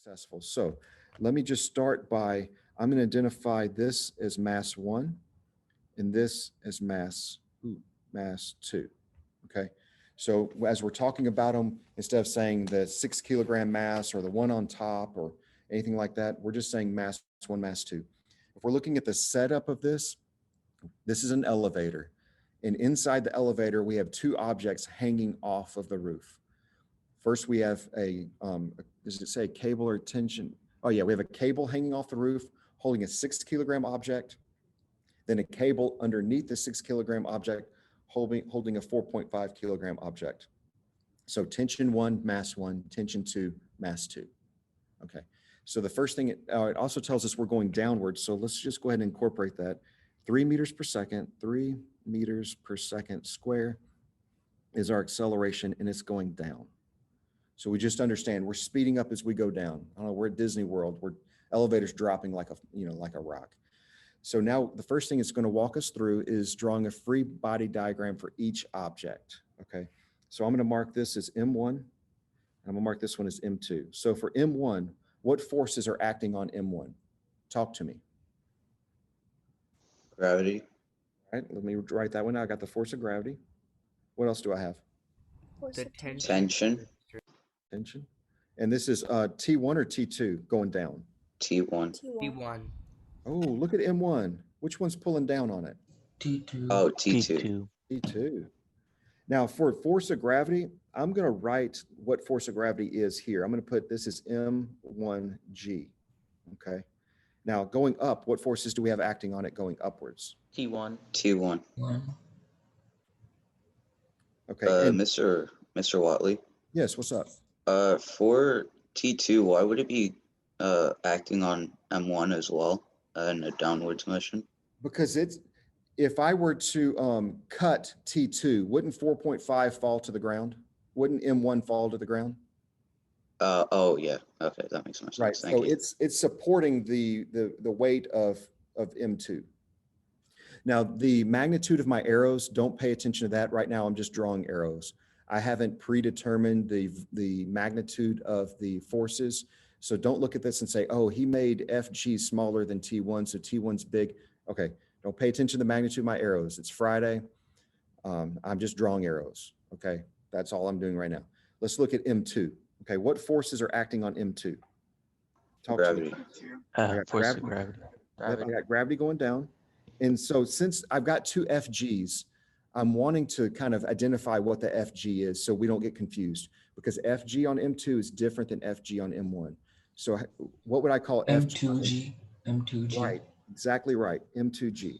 Successful. So let me just start by, I'm going to identify this as mass 1 and this as mass 2. Okay. So as we're talking about them, instead of saying the 6 kilogram mass or the one on top or anything like that, we're just saying mass 1, mass 2. If we're looking at the setup of this, this is an elevator. And inside the elevator, we have two objects hanging off of the roof. First, we have does it say cable or tension? Oh yeah, we have a cable hanging off the roof holding a 6 kilogram object, then a cable underneath the 6 kilogram object holding a 4.5 kilogram object. So tension 1, mass 1, tension 2, mass 2. Okay, so the first thing, it also tells us we're going downwards. So let's just go ahead and incorporate that. 3 meters per second, 3 meters per second square is our acceleration, and it's going down. So we just understand we're speeding up as we go down. I don't know, we're at Disney World, where elevators dropping like a rock. So now the first thing it's going to walk us through is drawing a free body diagram for each object. Okay, so I'm going to mark this as M1, and I'm going to mark this one as M2. So for M1, what forces are acting on M1? Talk to me. Gravity. All right, let me write that one out. I got the force of gravity. What else do I have? The Tension. Tension. And this is T1 or T2 going down? T1. T1. Oh, look at M1. Which one's pulling down on it? T2. Oh, T2. T2. Now for force of gravity, I'm going to write what force of gravity is here. I'm going to put this as M1G. Okay. Now going up, what forces do we have acting on it going upwards? T1. T1. 1. Okay. Mr. Watley. Yes, what's up? For T2, why would it be acting on M1 as well in a downwards motion? Because if I were to cut T2, wouldn't 4.5 fall to the ground? Wouldn't M1 fall to the ground? Oh yeah. Okay, that makes more sense. Right. Thank So you. it's supporting the weight of M2. Now the magnitude of my arrows, don't pay attention to that right now. I'm just drawing arrows. I haven't predetermined the magnitude of the forces. So don't look at this and say, oh, he made FG smaller than T1, so T1's big. Okay, don't pay attention to the magnitude of my arrows. It's Friday. I'm just drawing arrows. Okay, that's all I'm doing right now. Let's look at M2. Okay, what forces are acting on M2? Talk Gravity. to me. Force of gravity. Yep, I got gravity going down. And so since I've got two FGs, I'm wanting to kind of identify what the FG is so we don't get confused, because FG on M2 is different than FG on M1. So what would I call M2G. M2G. Right, exactly right, M2G.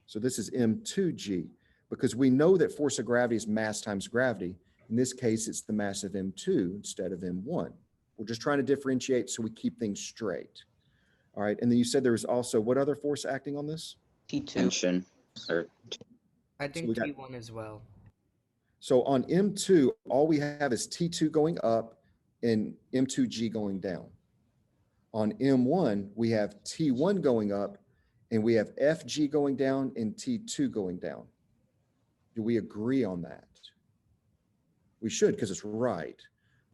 So this is M2G, because we know that force of gravity is mass times gravity. In this case, it's the mass of M2 instead of M1. We're just trying to differentiate so we keep things straight. All right, and then you said there was also, what other force acting on this? T2. Tension. Or I think we got- T1 as well. So on M2, all we have is T2 going up and M2G going down. On M1, we have T1 going up and we have FG going down and T2 going down. Do we agree on that? We should, because it's right,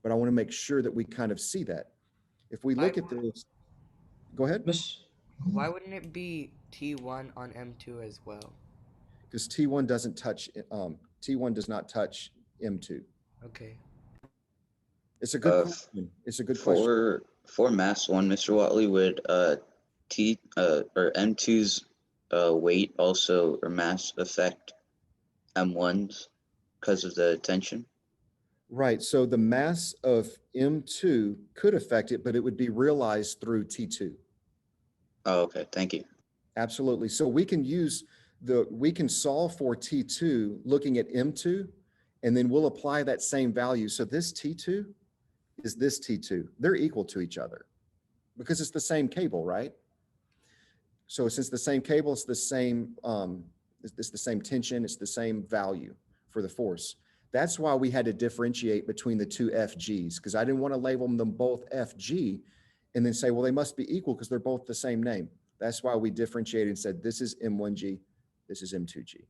but I want to make sure that we kind of see that. If we look at this, go ahead. Why wouldn't it be T1 on M2 as well? Because T1 doesn't touch, T1 does not touch M2. Okay. It's a good question. It's a good question. For mass 1, Mr. Watley, would or M2's weight also or mass affect M1's because of the tension? Right. So the mass of M2 could affect it, but it would be realized through T2. Oh, okay. Thank you. Absolutely. So we can we can solve for T2 looking at M2, and then we'll apply that same value. So this T2 is this T2. They're equal to each other because it's the same cable, right? So since the same cable, it's the same tension, it's the same value for the force. That's why we had to differentiate between the two FGs, because I didn't want to label them both FG and then say, well, they must be equal because they're both the same name. That's why we differentiated and said, this is M1G, this is M2G,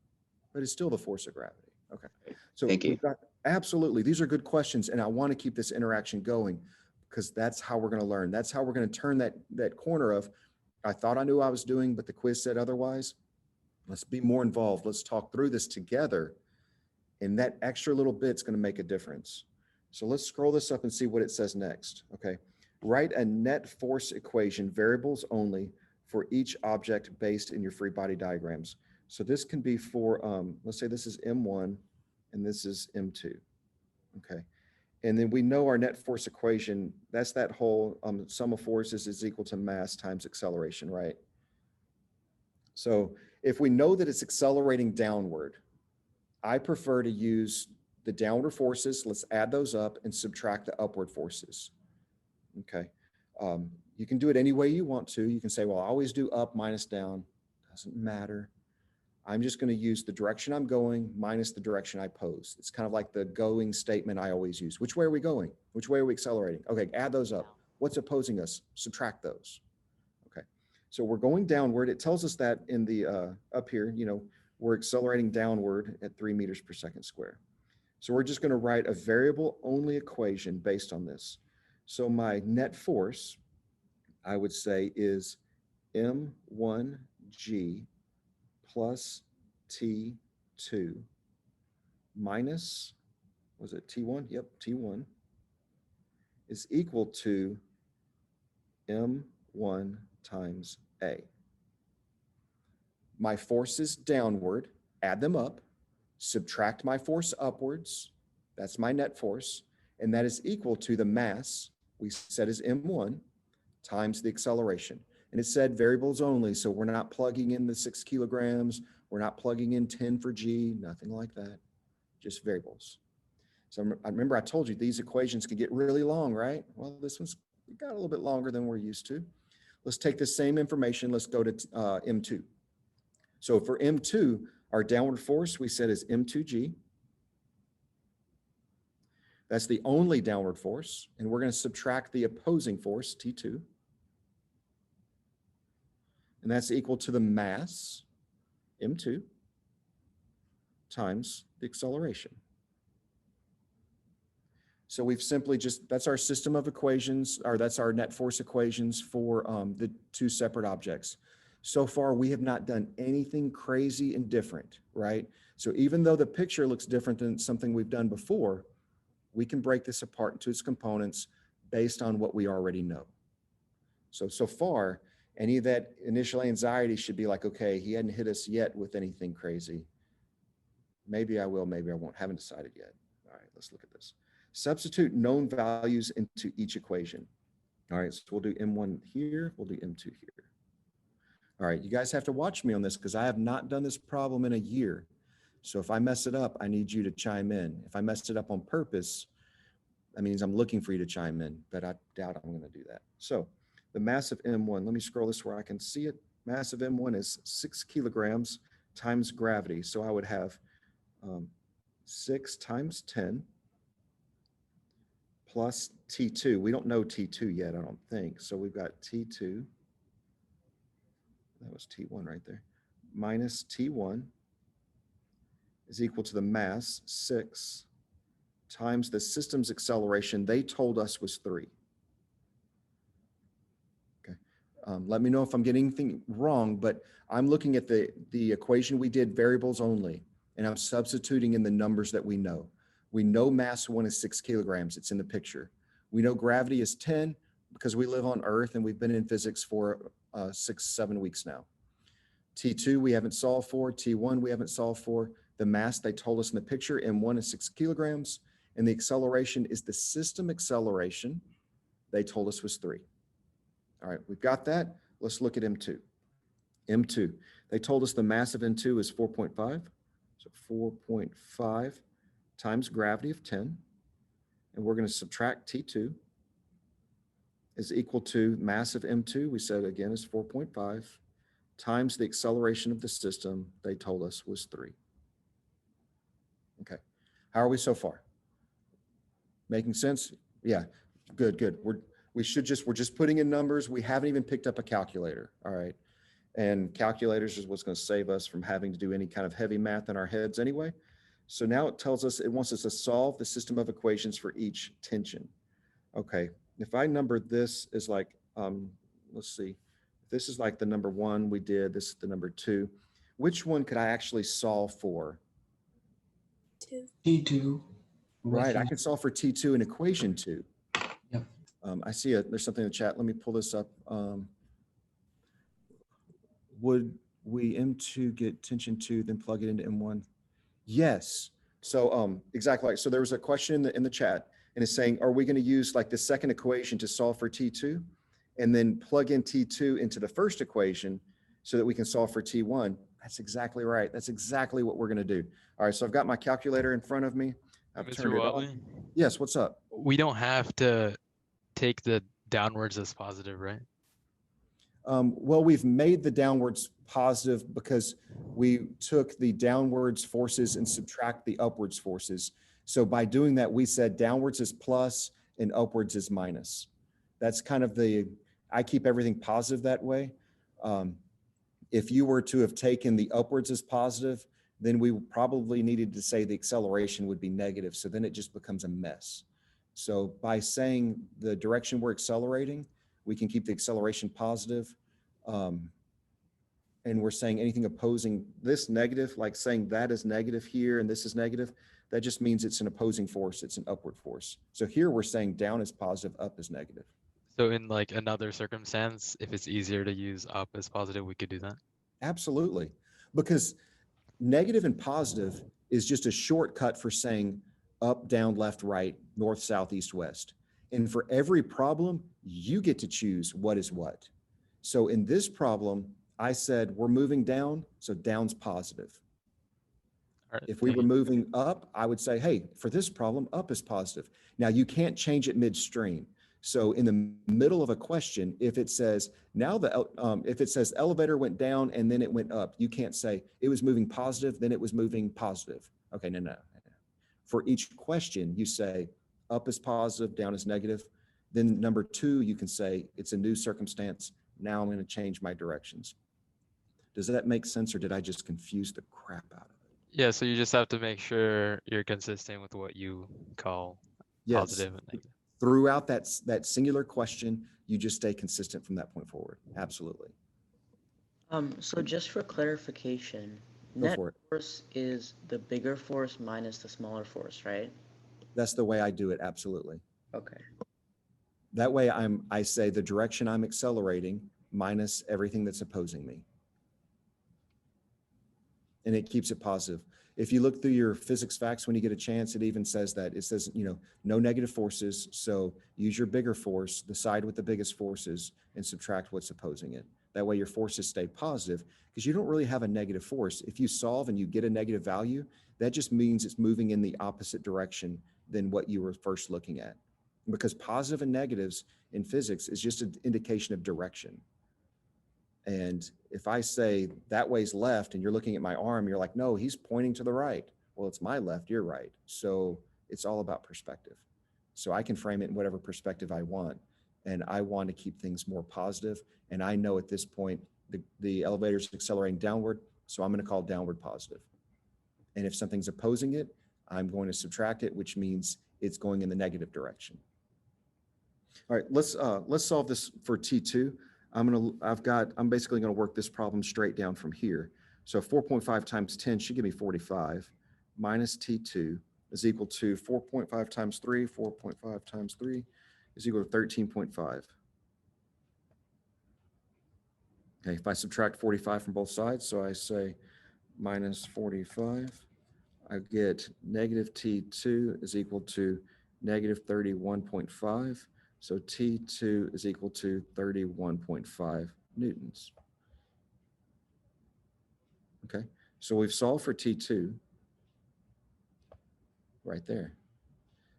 but it's still the force of gravity. Okay. So Thank you. absolutely. These are good questions, and I want to keep this interaction going. because that's how we're going to learn. That's how we're going to turn that corner of, I thought I knew what I was doing, but the quiz said otherwise. Let's be more involved. Let's talk through this together. And that extra little bit's going to make a difference. So let's scroll this up and see what it says next. Okay. Write a net force equation, variables only, for each object based in your free body diagrams. So this can be for, let's say this is M1 and this is M2. Okay. And then we know our net force equation, that's that whole sum of forces is equal to mass times acceleration, right? So if we know that it's accelerating downward, I prefer to use the downward forces. Let's add those up and subtract the upward forces. Okay. You can do it any way you want to. You can say, well, I always do up minus down. Doesn't matter. I'm just going to use the direction I'm going minus the direction I pose. It's kind of like the going statement I always use. Which way are we going? Which way are we accelerating? Okay, add those up. What's opposing us? Subtract those. Okay. So we're going downward. It tells us that in the up here, we're accelerating downward at 3 meters per second square. So we're just going to write a variable only equation based on this. So my net force, I would say, is M1G plus T2 minus, was it T1? Yep, T1 is equal to M1 times A. My force is downward, add them up, subtract my force upwards, that's my net force, and that is equal to the mass we said is M1 times the acceleration. And it said variables only, so we're not plugging in the 6 kilograms, we're not plugging in 10 for G, nothing like that, just variables. So I remember I told you these equations could get really long, right? Well, this one's got a little bit longer than we're used to. Let's take the same information, let's go to M2. So for M2, our downward force we said is M2G. That's the only downward force, and we're going to subtract the opposing force, T2. And that's equal to the mass, M2, times the acceleration. So we've simply just, that's our system of equations, or that's our net force equations for the two separate objects. So far, we have not done anything crazy and different, right? So even though the picture looks different than something we've done before, we can break this apart into its components based on what we already know. So far, any of that initial anxiety should be like, okay, he hadn't hit us yet with anything crazy. Maybe I will, maybe I won't, haven't decided yet. All right, let's look at this. Substitute known values into each equation. All right, so we'll do M1 here, we'll do M2 here. All right, you guys have to watch me on this because I have not done this problem in a year. So if I mess it up, I need you to chime in. If I messed it up on purpose, that means I'm looking for you to chime in, but I doubt I'm going to do that. So the mass of M1, let me scroll this where I can see it. Mass of M1 is 6 kilograms times gravity. So I would have 6 times 10 plus T2. We don't know T2 yet, I don't think. So we've got T2. That was T1 right there. Minus T1 is equal to the mass, 6, times the system's acceleration they told us was 3. Okay. Let me know if I'm getting anything wrong, but I'm looking at the equation we did variables only, and I'm substituting in the numbers that we know. We know mass 1 is 6 kilograms. It's in the picture. We know gravity is 10 because we live on Earth and we've been in physics for 6-7 weeks now. T2 we haven't solved for. T1 we haven't solved for. The mass they told us in the picture, M1 is 6 kilograms, and the acceleration is the system acceleration they told us was 3. All right, we've got that. Let's look at M2. M2, they told us the mass of M2 is 4.5. So 4.5 times gravity of 10. And we're going to subtract T2 is equal to mass of M2, we said again is 4.5, times the acceleration of the system they told us was 3. Okay, how are we so far? Making sense? Yeah, good. We're just putting in numbers. We haven't even picked up a calculator, all right? And calculators is what's going to save us from having to do any kind of heavy math in our heads anyway. So now it tells us, it wants us to solve the system of equations for each tension. Okay, if I number this as like, let's see, this is like the number one we did, this is the number two. Which one could I actually solve for? T2. Right, I Equation. could solve for T2 in equation two. Yep. I see there's something in the chat. Let me pull this up. Would we M2 get tension 2, then plug it into M1? Yes. So exactly. So there was a question in the chat, and it's saying, are we going to use like the second equation to solve for T2 and then plug in T2 into the first equation so that we can solve for T1? That's exactly right. That's exactly what we're going to do. All right. So I've got my calculator in front of me. I've Mr. turned it on. Watley, Yes. What's up? we don't have to take the downwards as positive, right? Well, we've made the downwards positive because we took the downwards forces and subtract the upwards forces. So by doing that, we said downwards is plus and upwards is minus. That's kind of I keep everything positive that way. If you were to have taken the upwards as positive, then we probably needed to say the acceleration would be negative. So then it just becomes a mess. So by saying the direction we're accelerating, we can keep the acceleration positive. And we're saying anything opposing this negative, like saying that is negative here and this is negative, that just means it's an opposing force. It's an upward force. So here we're saying down is positive, up is negative. So in like another circumstance, if it's easier to use up as positive, we could do that. Absolutely. Because negative and positive is just a shortcut for saying up, down, left, right, north, south, east, west. And for every problem, you get to choose what is what. So in this problem, I said we're moving down, so down's positive. All right, If we were moving up, I would say, hey, for this problem, up is positive. Now you can't change it midstream. So in the middle of a question, if it says if it says elevator went down and then it went up, you can't say it was moving positive, then it was moving positive. Okay, no. For each question, you say up is positive, down is negative. Then number two, you can say it's a new circumstance. Now I'm going to change my directions. Does that make sense, or did I just confuse the crap out of it? Yeah, so you just have to make sure you're consistent with what you call Yes. positive and negative. Throughout that singular question, you just stay consistent from that point forward. Absolutely. So just for clarification, Go net for it. force is the bigger force minus the smaller force, right? That's the way I do it. Absolutely. Okay. That way I say the direction I'm accelerating minus everything that's opposing me. And it keeps it positive. If you look through your physics facts when you get a chance, it even says that. It says, no negative forces. So use your bigger force, the side with the biggest forces, and subtract what's opposing it. That way your forces stay positive because you don't really have a negative force. If you solve and you get a negative value, that just means it's moving in the opposite direction than what you were first looking at. Because positive and negatives in physics is just an indication of direction. And if I say that way's left and you're looking at my arm, you're like, no, he's pointing to the right. Well, it's my left, you're right. So it's all about perspective. So I can frame it in whatever perspective I want. And I want to keep things more positive. And I know at this point, the elevator's accelerating downward. So I'm going to call downward positive. And if something's opposing it, I'm going to subtract it, which means it's going in the negative direction. All right, let's solve this for T2. I'm basically going to work this problem straight down from here. So 4.5 times 10 should give me 45 minus T2 is equal to 4.5 times 3. 4.5 times 3 is equal to 13.5. Okay, if I subtract 45 from both sides, so I say minus 45, I get negative T2 is equal to negative 31.5. So T2 is equal to 31.5 newtons. Okay, so we've solved for T2 right there.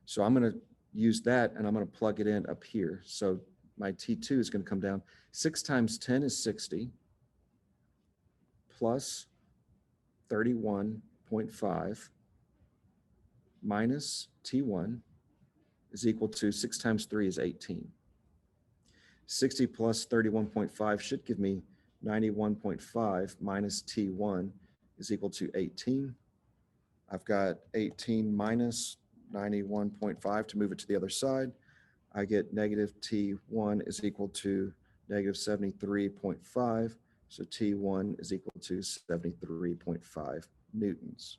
So I'm going to use that and I'm going to plug it in up here. So my T2 is going to come down. 6 times 10 is 60 plus 31.5 minus T1 is equal to 6 times 3 is 18. 60 plus 31.5 should give me 91.5 minus T1 is equal to 18. I've got 18 minus 91.5 to move it to the other side. I get negative T1 is equal to negative 73.5. So T1 is equal to 73.5 newtons.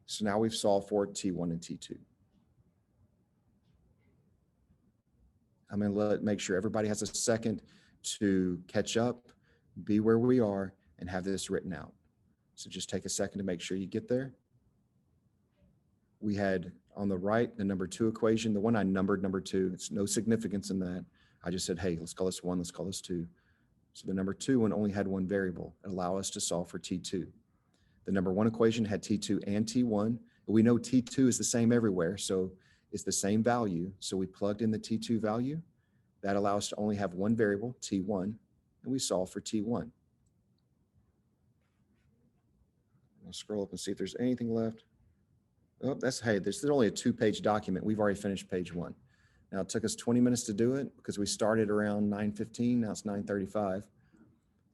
So now we've solved for T1 and T2. I'm going to make sure everybody has a second to catch up, be where we are, and have this written out. So just take a second to make sure you get there. We had on the right, the number 2 equation, the one I numbered number 2. It's no significance in that. I just said, hey, let's call this 1, let's call this 2. So the number 2 one only had one variable. It allowed us to solve for T2. The number 1 equation had T2 and T1. But we know T2 is the same everywhere, so it's the same value. So we plugged in the T2 value. That allows us to only have one variable, T1, and we solve for T1. I'll scroll up and see if there's anything left. Oh, hey, this is only a 2-page document. We've already finished page 1. Now it took us 20 minutes to do it because we started around 9:15. Now it's 9:35.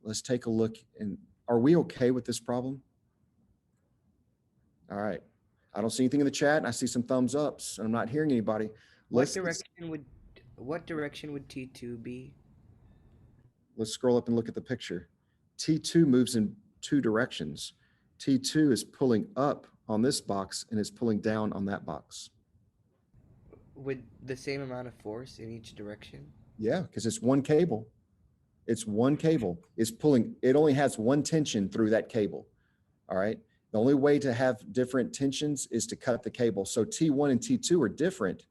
Let's take a look. And are we okay with this problem? All right. I don't see anything in the chat. And I see some thumbs ups. And I'm not hearing anybody. What direction would T2 be? Let's scroll up and look at the picture. T2 moves in 2 directions. T2 is pulling up on this box and is pulling down on that box. With the same amount of force in each direction? Yeah, because it's one cable. It's one cable. It's pulling, it only has one tension through that cable. All right. The only way to have different tensions is to cut the cable. So T1 and T2 are different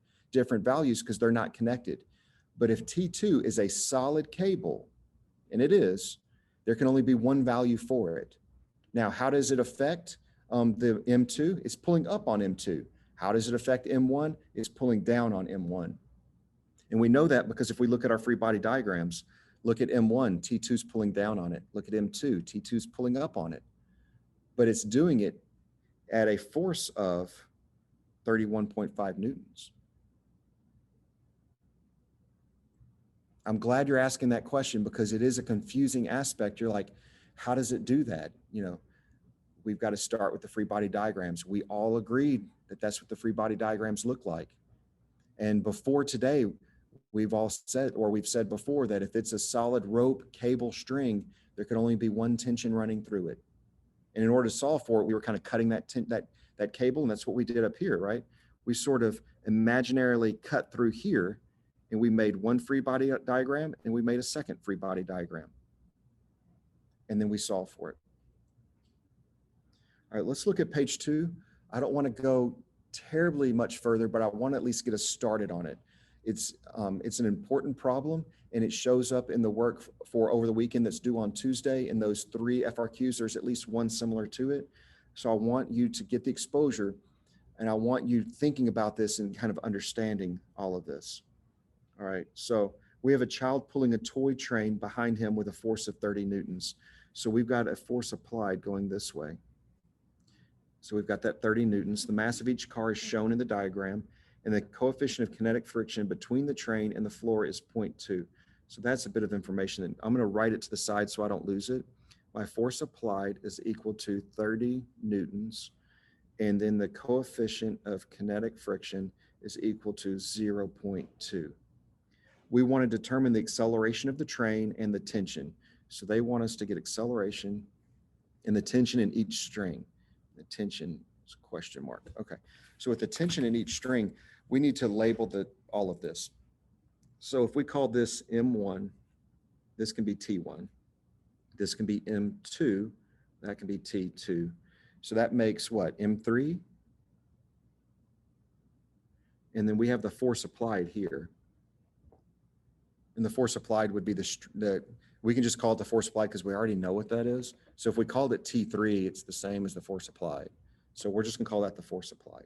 values because they're not connected. But if T2 is a solid cable, and it is, there can only be one value for it. Now, how does it affect the M2? It's pulling up on M2. How does it affect M1? It's pulling down on M1. And we know that because if we look at our free body diagrams, look at M1, T2's pulling down on it. Look at M2, T2's pulling up on it. But it's doing it at a force of 31.5 newtons. I'm glad you're asking that question because it is a confusing aspect. You're like, how does it do that? You know, we've got to start with the free body diagrams. We all agreed that that's what the free body diagrams look like. And before today, we've said before that if it's a solid rope, cable, string, there can only be one tension running through it. And in order to solve for it, we were kind of cutting that cable, and that's what we did up here, right? We sort of imaginarily cut through here, and we made one free body diagram, and we made a second free body diagram. And then we solved for it. All right, let's look at page 2. I don't want to go terribly much further, but I want to at least get us started on it. It's an important problem, and it shows up in the work for over the weekend that's due on Tuesday. In those 3 FRQs, there's at least one similar to it. So I want you to get the exposure, and I want you thinking about this and kind of understanding all of this. All right, so we have a child pulling a toy train behind him with a force of 30 newtons. So we've got a force applied going this way. So we've got that 30 newtons. The mass of each car is shown in the diagram, and the coefficient of kinetic friction between the train and the floor is 0.2. So that's a bit of information. And I'm going to write it to the side so I don't lose it. My force applied is equal to 30 newtons, and then the coefficient of kinetic friction is equal to 0.2. We want to determine the acceleration of the train and the tension. So they want us to get acceleration and the tension in each string. The tension is a question mark. Okay. So with the tension in each string, we need to label all of this. So if we call this M1, this can be T1. This can be M2. That can be T2. So that makes what? M3? And then we have the force applied here. And the force applied would be we can just call it the force applied because we already know what that is. So if we called it T3, it's the same as the force applied. So we're just gonna call that the force applied.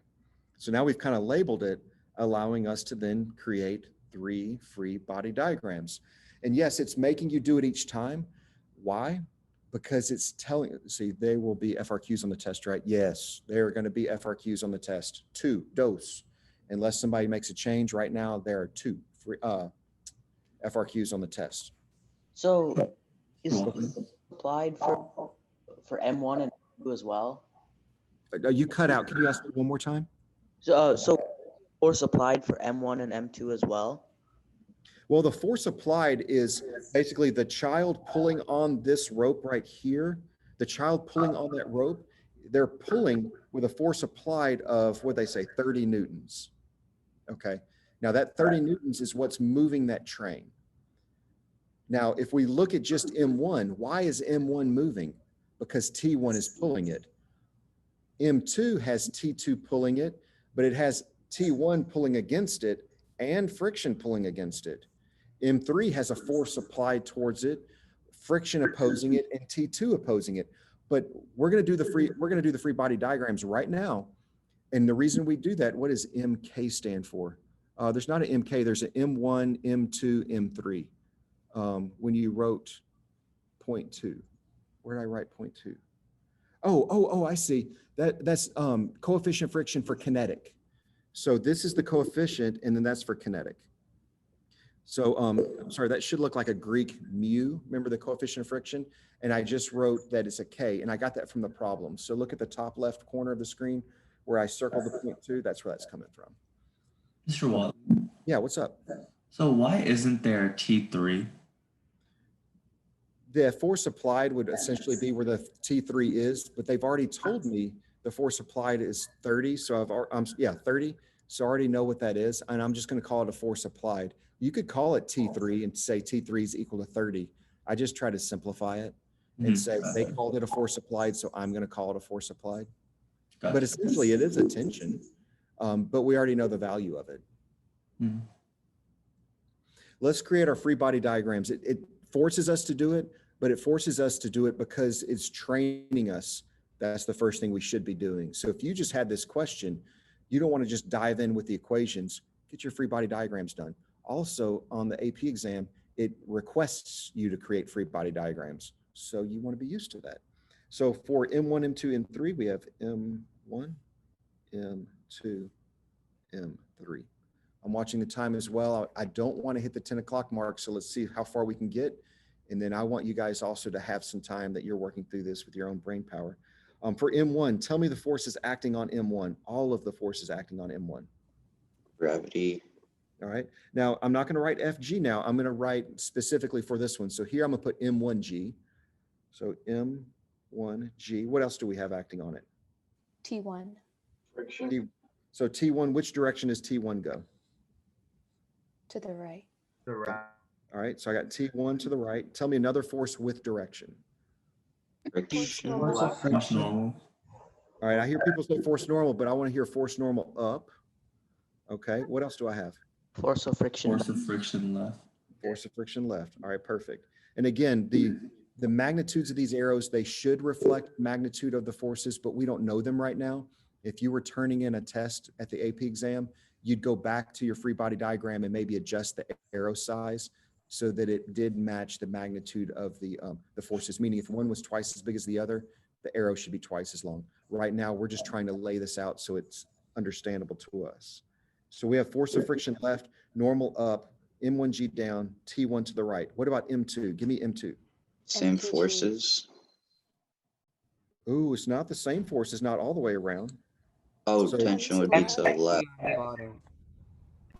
So now we've kind of labeled it, allowing us to then create 3 free body diagrams. And yes, it's making you do it each time. Why? Because it's telling, see, there will be FRQs on the test, right? Yes, there are gonna be FRQs on the test. 2, dose. Unless somebody makes a change right now, there are 2 free, FRQs on the test. So is this applied for M1 and 2 as well? You cut out. Can you ask me one more time? So force applied for M1 and M2 as well? Well, the force applied is basically the child pulling on this rope right here. The child pulling on that rope, they're pulling with a force applied of what they say, 30 newtons. Okay. Now that 30 newtons is what's moving that train. Now, if we look at just M1, why is M1 moving? Because T1 is pulling it. M2 has T2 pulling it, but it has T1 pulling against it and friction pulling against it. M3 has a force applied towards it, friction opposing it, and T2 opposing it. But we're going to do the free body diagrams right now. And the reason we do that, what does MK stand for? There's not an MK, there's an M1, M2, M3. When you wrote 0.2, where did I write 0.2? Oh, I see. That's coefficient friction for kinetic. So this is the coefficient, and then that's for kinetic. So I'm sorry, that should look like a Greek mu. Remember the coefficient of friction? And I just wrote that it's a K, and I got that from the problem. So look at the top left corner of the screen where I circled the 0.2. That's where that's coming from. Mr. Watt, Yeah, what's up? so why isn't there T3? The force applied would essentially be where the T3 is, but they've already told me the force applied is 30. So 30. So I already know what that is. And I'm just going to call it a force applied. You could call it T3 and say T3 is equal to 30. I just try to simplify it and say they called it a force applied, so I'm going to call it a force applied. Gotcha. But essentially it is a tension, but we already know the value of it. Mhm. Let's create our free body diagrams. It forces us to do it, but it forces us to do it because it's training us. That's the first thing we should be doing. So if you just had this question, you don't want to just dive in with the equations, get your free body diagrams done. Also on the AP exam, it requests you to create free body diagrams. So you want to be used to that. So for M1, M2, M3, we have M1, M2, M3. I'm watching the time as well. I don't want to hit the 10 o'clock mark. So let's see how far we can get. And then I want you guys also to have some time that you're working through this with your own brain power. For M1, tell me the forces acting on M1, all of the forces acting on M1. Gravity. All right. Now, I'm not going to write FG now. I'm going to write specifically for this one. So here I'm going to put M1G. So M1G. What else do we have acting on it? T1. So T1, which direction does T1 go? To the right. All right. So I got T1 to the right. Tell me another force with direction. Friction. Force of friction. Normal. All right. I hear people say force normal, but I want to hear force normal up. Okay. What else do I have? Force of friction. Force of friction left. Force of friction left. All right, perfect. And again, the magnitudes of these arrows, they should reflect magnitude of the forces, but we don't know them right now. If you were turning in a test at the AP exam, you'd go back to your free body diagram and maybe adjust the arrow size so that it did match the magnitude of the forces, meaning if one was twice as big as the other, the arrow should be twice as long. Right now, we're just trying to lay this out so it's understandable to us. So we have force of friction left, normal up, M1G down, T1 to the right. What about M2? Give me M2. Same MTG. forces. Ooh, it's not the same force. It's not all the way around. Oh, So- tension would be to the left. Bottom.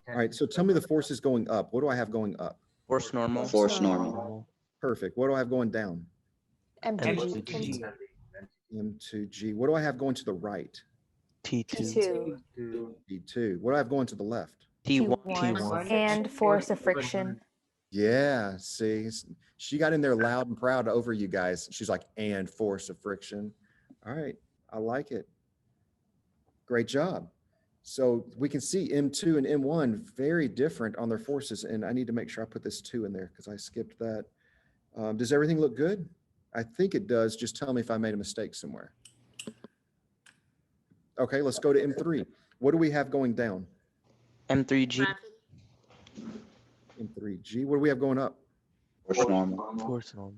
All right, so tell me the forces going up. What do I have going up? Force normal. Force normal. Perfect. What do I have going down? MTG. M2G. What do I have going to the right? T2. D2. What do I have going to the left? T1. And force of friction. Yeah, see, she got in there loud and proud over you guys. She's like, and force of friction. All right, I like it. Great job. So we can see M2 and M1 very different on their forces. And I need to make sure I put this 2 in there because I skipped that. Does everything look good? I think it does. Just tell me if I made a mistake somewhere. Okay, let's go to M3. What do we have going down? M3G. M3G. What do we have going up? Force normal. Force normal.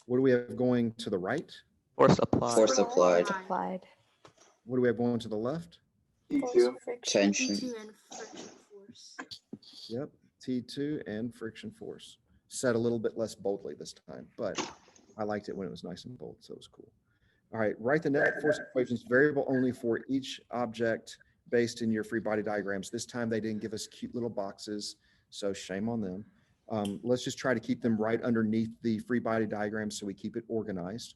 What do we have going to the right? Force applied. Force applied. Applied. What do we have going to the left? Force of friction. Tension. Yep, T2 and friction force. Said a little bit less boldly this time, but I liked it when it was nice and bold, so it was cool. All right, write the net force equations variable only for each object based in your free body diagrams. This time they didn't give us cute little boxes, so shame on them. Let's just try to keep them right underneath the free body diagram so we keep it organized.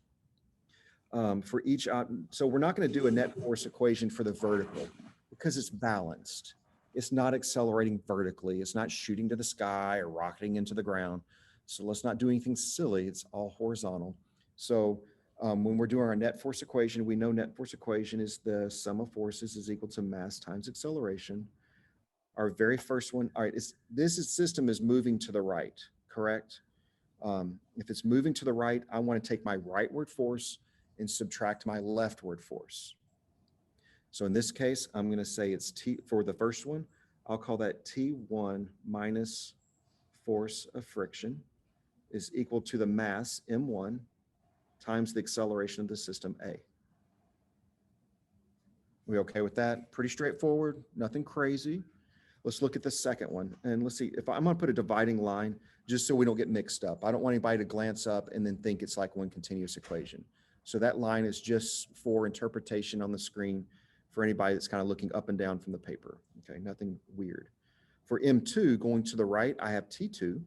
For each, so we're not going to do a net force equation for the vertical because it's balanced. It's not accelerating vertically. It's not shooting to the sky or rocketing into the ground. So let's not do anything silly. It's all horizontal. So when we're doing our net force equation, we know net force equation is the sum of forces is equal to mass times acceleration. Our very first one, all right, this system is moving to the right, correct? If it's moving to the right, I want to take my rightward force and subtract my leftward force. So in this case, I'm going to say it's T for the first one. I'll call that T1 minus force of friction is equal to the mass M1 times the acceleration of the system A. We okay with that? Pretty straightforward, nothing crazy. Let's look at the second one. And let's see if I'm going to put a dividing line just so we don't get mixed up. I don't want anybody to glance up and then think it's like one continuous equation. So that line is just for interpretation on the screen for anybody that's kind of looking up and down from the paper. Okay, nothing weird. For M2, going to the right, I have T2.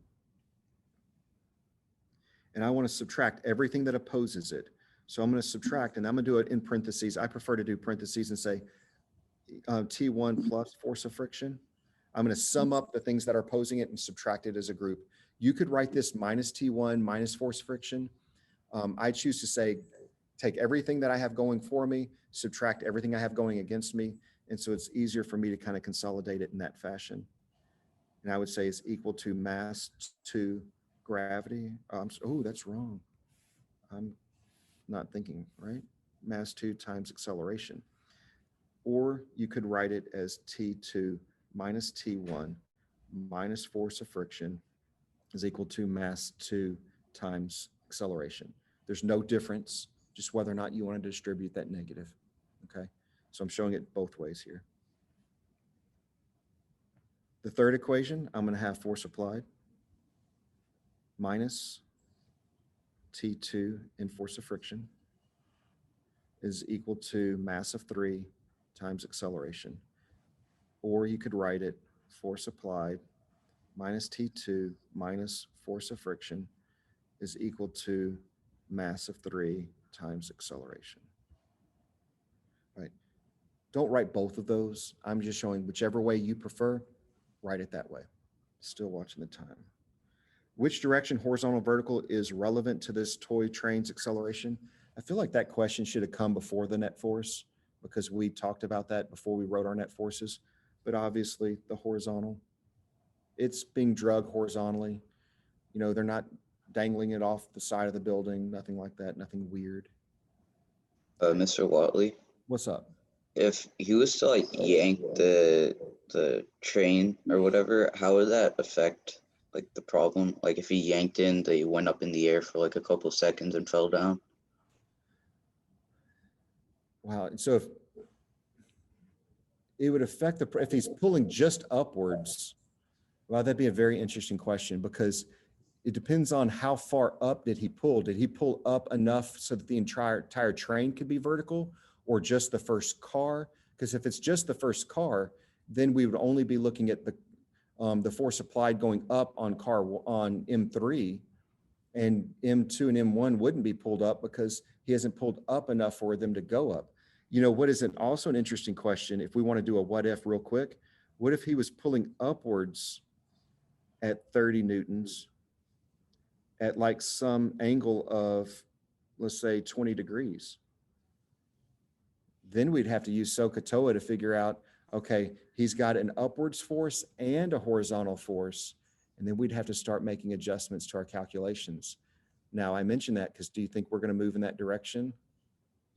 And I want to subtract everything that opposes it. So I'm going to subtract, and I'm going to do it in parentheses. I prefer to do parentheses and say T1 plus force of friction. I'm going to sum up the things that are opposing it and subtract it as a group. You could write this minus T1 minus force friction. I choose to say, take everything that I have going for me, subtract everything I have going against me. And so it's easier for me to kind of consolidate it in that fashion. And I would say it's equal to mass to gravity. Oh, that's wrong. I'm not thinking, right? Mass 2 times acceleration. Or you could write it as T2 minus T1 minus force of friction is equal to mass 2 times acceleration. There's no difference, just whether or not you want to distribute that negative, okay? So I'm showing it both ways here. The third equation, I'm going to have force applied minus T2 in force of friction is equal to mass of 3 times acceleration. Or you could write it force applied minus T2 minus force of friction is equal to mass of 3 times acceleration. Right. Don't write both of those. I'm just showing whichever way you prefer, write it that way. Still watching the time. Which direction, horizontal, vertical, is relevant to this toy train's acceleration? I feel like that question should have come before the net force because we talked about that before we wrote our net forces. But obviously the horizontal, it's being drug horizontally. You know, they're not dangling it off the side of the building, nothing like that, nothing weird. Mr. Watley, What's up? if he was to like yank the train or whatever, how would that affect like the problem? Like if he yanked in, they went up in the air for like a couple of seconds and fell down. Wow. And so if it would affect the, if he's pulling just upwards, well, that'd be a very interesting question because it depends on how far up did he pull. Did he pull up enough so that the entire train could be vertical or just the first car? Because if it's just the first car, then we would only be looking at the force applied going up on on M3, and M2 and M1 wouldn't be pulled up because he hasn't pulled up enough for them to go up. You know, what is also an interesting question, if we want to do a what if real quick, what if he was pulling upwards at 30 newtons at like some angle of, let's say 20 degrees? Then we'd have to use SOHCAHTOA to figure out, okay, he's got an upwards force and a horizontal force. And then we'd have to start making adjustments to our calculations. Now, I mentioned that because do you think we're going to move in that direction?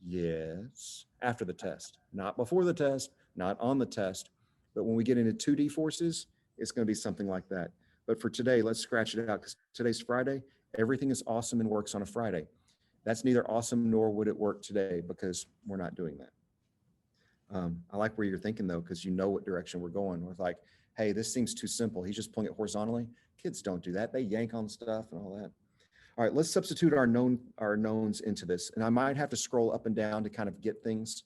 Yes, after the test, not before the test, not on the test. But when we get into 2D forces, it's going to be something like that. But for today, let's scratch it out because today's Friday. Everything is awesome and works on a Friday. That's neither awesome nor would it work today because we're not doing that. I like where you're thinking though, because you know what direction we're going. We're like, hey, this seems too simple. He's just pulling it horizontally. Kids don't do that. They yank on stuff and all that. All right, let's substitute our knowns into this. And I might have to scroll up and down to kind of get things.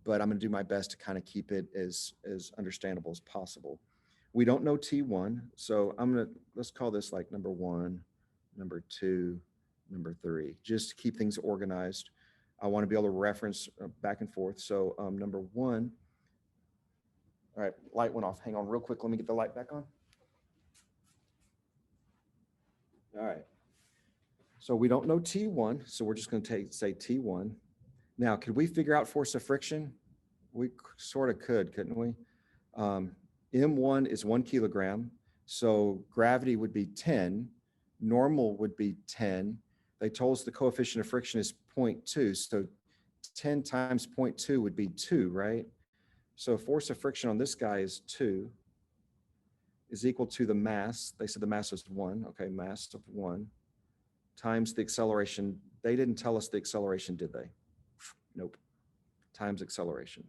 but I'm going to do my best to kind of keep it as understandable as possible. We don't know T1, so let's call this like number 1, number 2, number 3, just to keep things organized. I want to be able to reference back and forth. So number 1, all right, light went off. Hang on real quick. Let me get the light back on. All right. So we don't know T1, so we're just going to say T1. Now, could we figure out force of friction? We sort of could, couldn't we? M1 is 1 kilogram, so gravity would be 10, normal would be 10. They told us the coefficient of friction is 0.2, so 10 times 0.2 would be 2, right? So force of friction on this guy is 2, is equal to the mass. They said the mass was 1, okay, mass of 1, times the acceleration. They didn't tell us the acceleration, did they? Nope, times acceleration.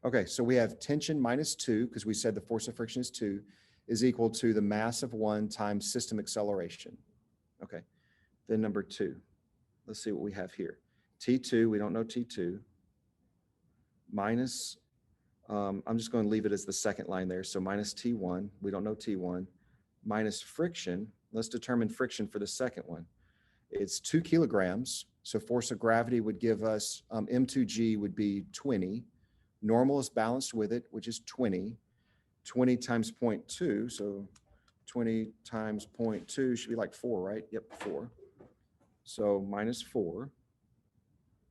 Okay, so we have tension minus 2, because we said the force of friction is 2, is equal to the mass of 1 times system acceleration. Okay, then number 2. Let's see what we have here. T2, we don't know T2, minus, I'm just going to leave it as the second line there. So minus T1, we don't know T1, minus friction. Let's determine friction for the second one. It's 2 kilograms. So force of gravity would give us, M2G would be 20. Normal is balanced with it, which is 20. 20 times 0.2, so 20 times 0.2 should be like 4, right? Yep, 4. So minus 4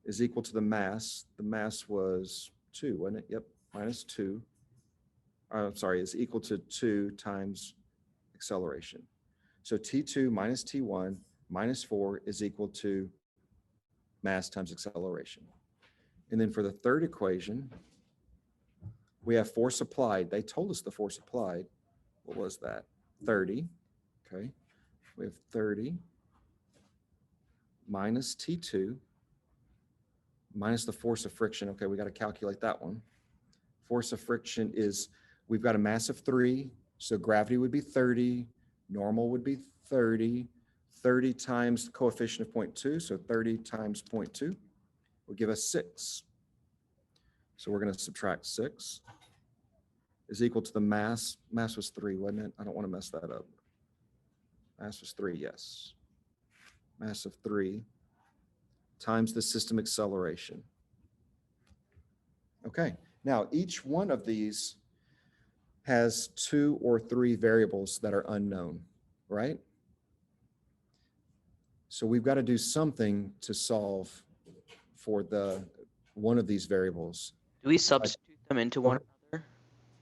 is equal to the mass. The mass was 2, wasn't it? Yep, minus 2. Sorry, is equal to 2 times acceleration. So T2 minus T1 minus 4 is equal to mass times acceleration. And then for the third equation, we have force applied. They told us the force applied. What was that? 30. Okay. We have 30 minus T2 minus the force of friction. Okay, we got to calculate that one. Force of friction is, we've got a mass of 3, so gravity would be 30, normal would be 30, 30 times the coefficient of 0.2, so 30 times 0.2 will give us 6. So we're going to subtract 6 is equal to the mass. Mass was 3, wasn't it? I don't want to mess that up. Mass was 3, yes. Mass of 3 times the system acceleration. Okay, now each one of these has 2 or 3 variables that are unknown, right? So we've got to do something to solve for the one of these variables. Do we substitute them into one another?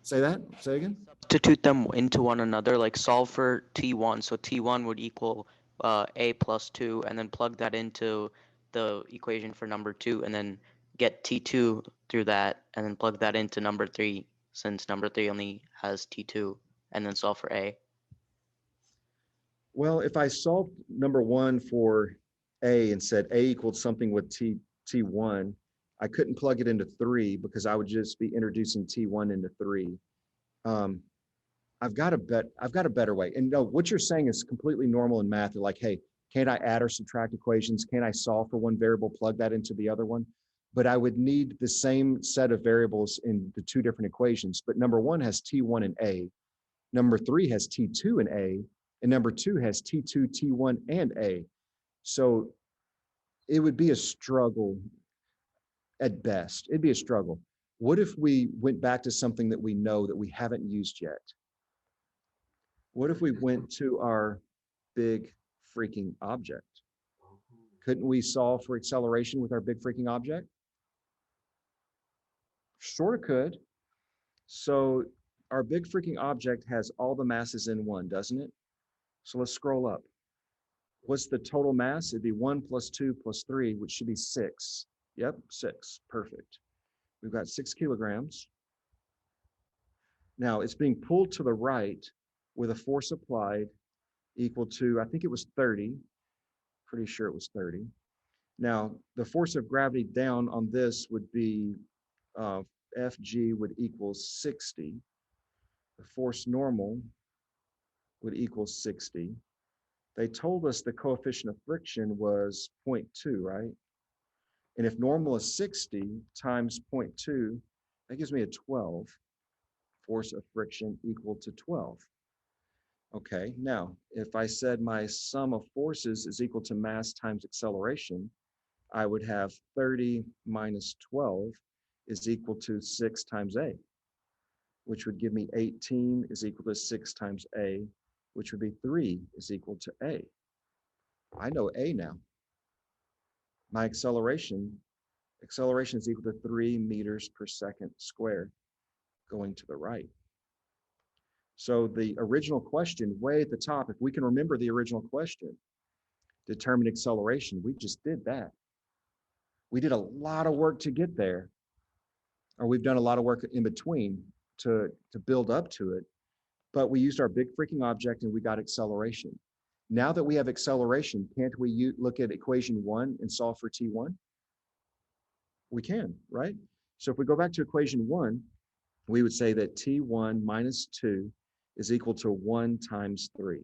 Say that, say again? Substitute them into one another, like solve for T1. So T1 would equal A plus 2, and then plug that into the equation for number 2, and then get T2 through that, and then plug that into number 3, since number 3 only has T2, and then solve for A. Well, if I solved number 1 for A and said A equaled something with T1, I couldn't plug it into 3 because I would just be introducing T1 into 3. I've got a better way. And no, what you're saying is completely normal in math. You're like, hey, can't I add or subtract equations? Can I solve for one variable, plug that into the other one? But I would need the same set of variables in the 2 different equations. But number 1 has T1 and A. Number 3 has T2 and A. And number 2 has T2, T1, and A. So it would be a struggle at best. It'd be a struggle. What if we went back to something that we know that we haven't used yet? What if we went to our big freaking object? Couldn't we solve for acceleration with our big freaking object? Sort of could. So our big freaking object has all the masses in one, doesn't it? So let's scroll up. What's the total mass? It'd be 1 plus 2 plus 3, which should be 6. Yep, 6. Perfect. We've got 6 kilograms. Now it's being pulled to the right with a force applied equal to, I think it was 30. Pretty sure it was 30. Now, the force of gravity down on this would be Fg would equal 60. The force normal would equal 60. They told us the coefficient of friction was 0.2, right? And if normal is 60 times 0.2, that gives me a 12 force of friction equal to 12. Okay, now if I said my sum of forces is equal to mass times acceleration, I would have 30 minus 12 is equal to 6 times A, which would give me 18 is equal to 6 times A, which would be 3 is equal to A. I know A now. My acceleration is equal to 3 meters per second squared going to the right. So the original question way at the top, if we can remember the original question, determine acceleration, we just did that. We did a lot of work to get there, or we've done a lot of work in between to build up to it, but we used our big freaking object and we got acceleration. Now that we have acceleration, can't we look at equation 1 and solve for T1? We can, right? So if we go back to equation 1, we would say that T1 minus 2 is equal to 1 times 3,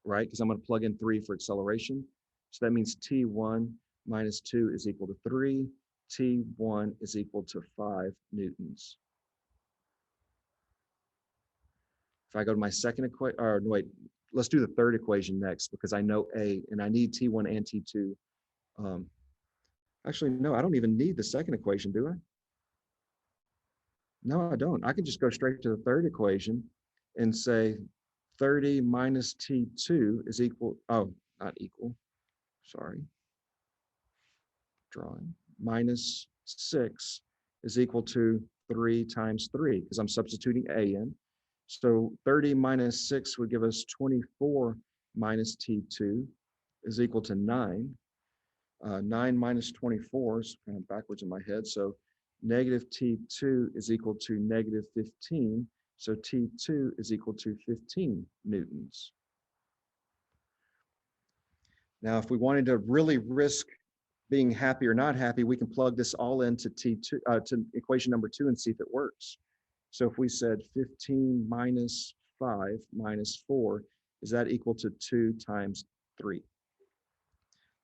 right? Because I'm going to plug in 3 for acceleration. So that means T1 minus 2 is equal to 3. T1 is equal to 5 newtons. If I go to my second equation, or no, wait, let's do the third equation next because I know A and I need T1 and T2. Actually, no, I don't even need the second equation, do I? No, I don't. I can just go straight to the third equation and say 30 minus T2 is equal, oh, not equal, sorry, drawing, minus 6 is equal to 3 times 3 because I'm substituting A in. So 30 minus 6 would give us 24 minus T2 is equal to 9. 9 minus 24 is kind of backwards in my head. So negative T2 is equal to negative 15. So T2 is equal to 15 newtons. Now, if we wanted to really risk being happy or not happy, we can plug this all into T2 to equation number 2 and see if it works. So if we said 15 minus 5 minus 4, is that equal to 2 times 3?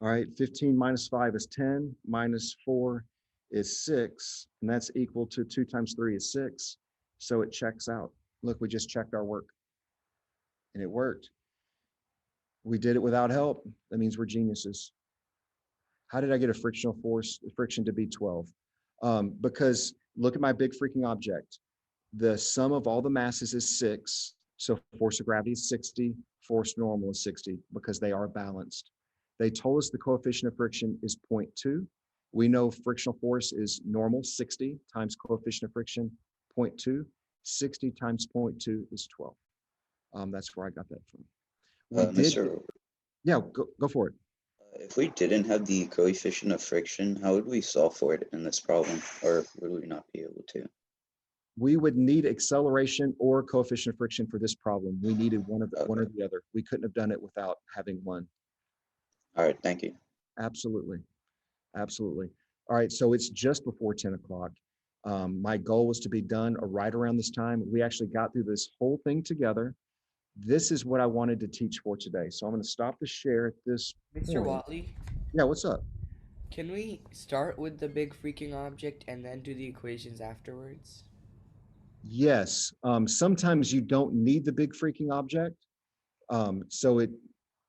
All right, 15 minus 5 is 10, minus 4 is 6, and that's equal to 2 times 3 is 6. So it checks out. Look, we just checked our work, and it worked. We did it without help. That means we're geniuses. How did I get a frictional force, friction to be 12? Because look at my big freaking object. The sum of all the masses is 6. So force of gravity is 60, force normal is 60 because they are balanced. They told us the coefficient of friction is 0.2. We know frictional force is normal, 60 times coefficient of friction, 0.2. 60 times 0.2 is 12. That's where I got that from. We did, Mr. yeah, go for it. If we didn't have the coefficient of friction, how would we solve for it in this problem? Or would we not be able to? We would need acceleration or coefficient of friction for this problem. We needed one or the other. We couldn't have done it without having one. All right, thank you. Absolutely. Absolutely. All right, so it's just before 10 o'clock. My goal was to be done right around this time. We actually got through this whole thing together. This is what I wanted to teach for today. So I'm going to stop the share at this Mr. point. Watley, Yeah, what's up? can we start with the big freaking object and then do the equations afterwards? Yes. Sometimes you don't need the big freaking object. So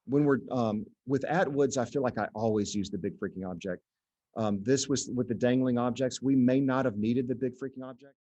when we're with Atwoods, I feel like I always use the big freaking object. This was with the dangling objects. We may not have needed the big freaking object.